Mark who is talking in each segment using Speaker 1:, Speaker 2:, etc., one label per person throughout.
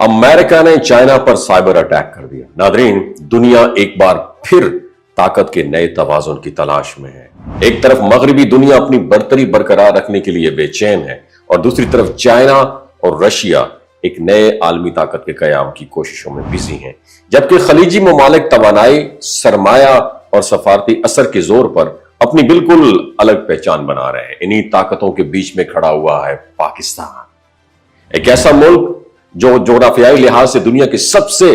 Speaker 1: America ने China पर cyber attack कर दिया। नादरीन, दुनिया एक बार फिर ताकत के नए तवाज़ुन की तलाश में है। एक तरफ मगरबी दुनिया अपनी बरतरी बरकरार रखने के लिए बेचैन है और दूसरी तरफ चाइना और रशिया एक नए आलमी ताकत के कयाम की कोशिशों में बिजी हैं। जबकि खलीजी ममालिक तवानाई, सरमाया और सफारती असर के जोर पर अपनी बिल्कुल अलग पहचान बना रहे हैं। इन्हीं ताकतों के बीच में खड़ा हुआ है पाकिस्तान, एक ऐसा मुल्क जो जोग्राफियाई लिहाज से दुनिया के सबसे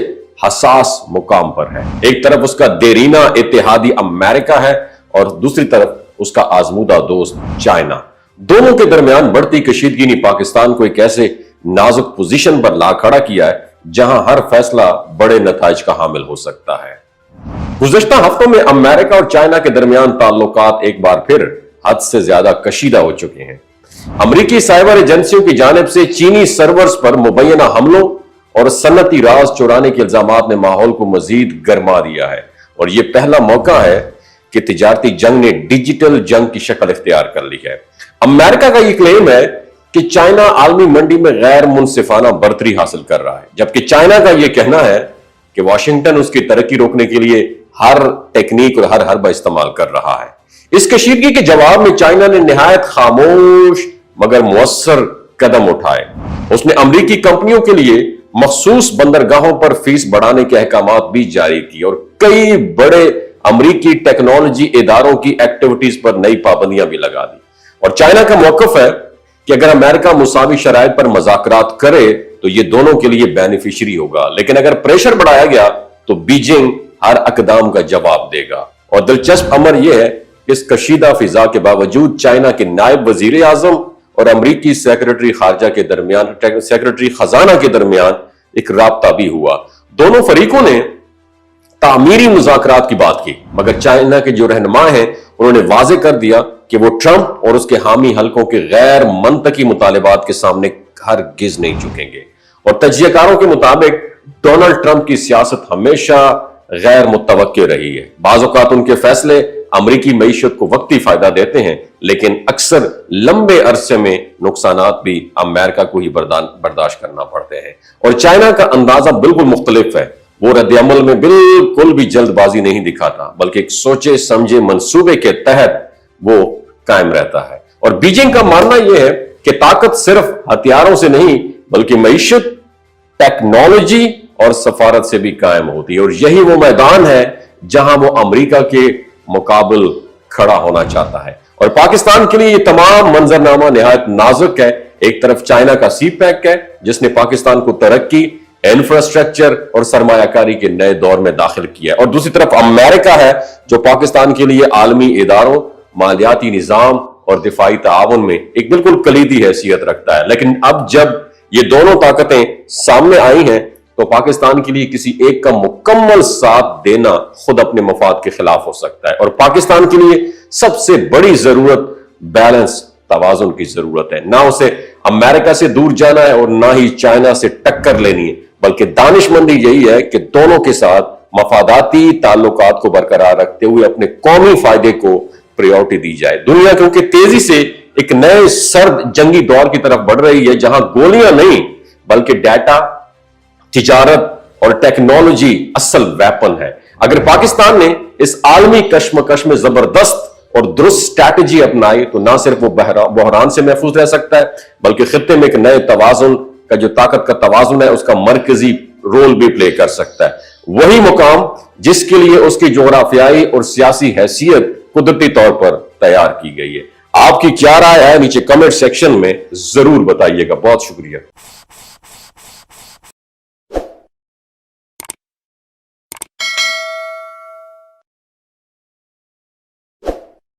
Speaker 1: हसास मुकाम पर है। एक तरफ उसका देरीना इत्तेहादी अमेरिका है और दूसरी तरफ उसका आजमूदा दोस्त चाइना। दोनों के दरमियान बढ़ती कशीदगी ने पाकिस्तान को एक ऐसे नाजुक पोजीशन पर ला खड़ा किया है जहां हर फैसला बड़े नताइज का हामिल हो सकता है। गुज़श्ता हफ्तों में अमेरिका और चाइना के दरमियान ताल्लुकात एक बार फिर हद से ज्यादा कशीदा हो चुके हैं। अमरीकी साइबर एजेंसियों की जानिब से चीनी सर्वर्स पर मुबैना हमलों और सनती राज चुराने के इल्जामात ने माहौल को मजीद गर्मा दिया है और यह पहला मौका है कि तिजारती जंग ने डिजिटल जंग की शक्ल इख्तियार कर ली है। अमेरिका का यह क्लेम है कि चाइना आलमी मंडी में गैर मुनसिफाना बढ़तरी हासिल कर रहा है, जबकि चाइना का यह कहना है कि वाशिंगटन उसकी तरक्की रोकने के लिए हर टेक्निक और हर हरबा इस्तेमाल कर रहा है। इस कशीदगी के जवाब में चाइना ने निहायत खामोश मगर मुअस्सर कदम उठाए। उसने अमरीकी कंपनियों के लिए मखसूस बंदरगाहों पर फीस बढ़ाने के अहकामात भी जारी किए और कई बड़े अमरीकी टेक्नोलॉजी इदारों की एक्टिविटीज पर नई पाबंदियां भी लगा दी। और चाइना का मौकफ है कि अगर अमेरिका मुसावी शराइत पर मुज़ाकरात करे तो यह दोनों के लिए बेनिफिशियरी होगा, लेकिन अगर प्रेशर बढ़ाया गया तो बीजिंग हर अकदाम का जवाब देगा। और दिलचस्प अमर यह है, इस कशीदा फिजा के बावजूद चाइना के नायब वजीर आजम और अमरीकी सेक्रेटरी खारजा के दरमियान, सेक्रेटरी खजाना के दरमियान एक राब्ता भी हुआ। दोनों फरीकों ने तामीरी मुज़ाकरात की बात की, मगर चाइना के जो रहनुमा हैं उन्होंने वाजे कर दिया कि वो ट्रंप और उसके हामी हलकों के गैर मंतकी मुतालिबात के सामने हरगिज नहीं झुकेंगे। और तजियाकारों के मुताबिक डोनाल्ड ट्रंप की सियासत हमेशा गैर मुतवक्किल रही है। बाज़ औक़ात उनके फैसले अमरीकी मईशत को वक्ती फायदा देते हैं, लेकिन अक्सर लंबे अरसे में नुकसानात भी अमेरिका को ही बर्दाश्त करना पड़ते हैं। और चाइना का अंदाजा बिल्कुल मुख्तलिफ है। वो रद्द-ए-अमल में बिल्कुल भी जल्दबाजी नहीं दिखाता, बल्कि एक सोचे समझे मंसूबे के तहत वो कायम रहता है। और बीजिंग का मानना यह है कि ताकत सिर्फ हथियारों से नहीं बल्कि मईशत, टेक्नोलॉजी और सफारत से भी कायम होती है। और यही वो मैदान है जहां वो अमेरिका के मुकाबल खड़ा होना चाहता है। और पाकिस्तान के लिए ये तमाम मंजरनामा निहायत नाजुक है। एक तरफ चाइना का सी पैक है जिसने पाकिस्तान को तरक्की, इंफ्रास्ट्रक्चर और सरमायाकारी के नए दौर में दाखिल किया है, और दूसरी तरफ अमेरिका है जो पाकिस्तान के लिए आलमी इदारों, मालियाती निजाम और दिफाई ताआवुन में एक बिल्कुल कलीदी हैसियत रखता है। लेकिन अब जब ये दोनों ताकतें सामने आई हैं तो पाकिस्तान के लिए किसी एक का मुकम्मल साथ देना खुद अपने मफाद के खिलाफ हो सकता है। और पाकिस्तान के लिए सबसे बड़ी जरूरत बैलेंस, तवाज़ुन की जरूरत है। ना उसे अमेरिका से दूर जाना है और ना ही चाइना से टक्कर लेनी है, बल्कि दानिशमंदी यही है कि दोनों के साथ मफादाती ताल्लुकात को बरकरार रखते हुए अपने कौमी फायदे को प्रायोरिटी दी जाए। दुनिया क्योंकि तेजी से एक नए सर्द जंगी दौर की तरफ बढ़ रही है जहां गोलियां नहीं बल्कि डाटा, तिजारत और टेक्नोलॉजी असल वेपन है। अगर पाकिस्तान ने इस आलमी कश्मकश में जबरदस्त और दुरुस्त स्ट्रैटेजी अपनाई तो ना सिर्फ वो बहरान से महफूज रह सकता है बल्कि खित्ते में एक नए तवाज़ुन का, जो ताकत का तवाज़ुन है, उसका मरकजी रोल भी प्ले कर सकता है। वही मुकाम जिसके लिए उसकी जोग्राफियाई और सियासी हैसियत कुदरती तौर पर तैयार की गई है। आपकी क्या राय है नीचे कमेंट सेक्शन में जरूर बताइएगा। बहुत शुक्रिया।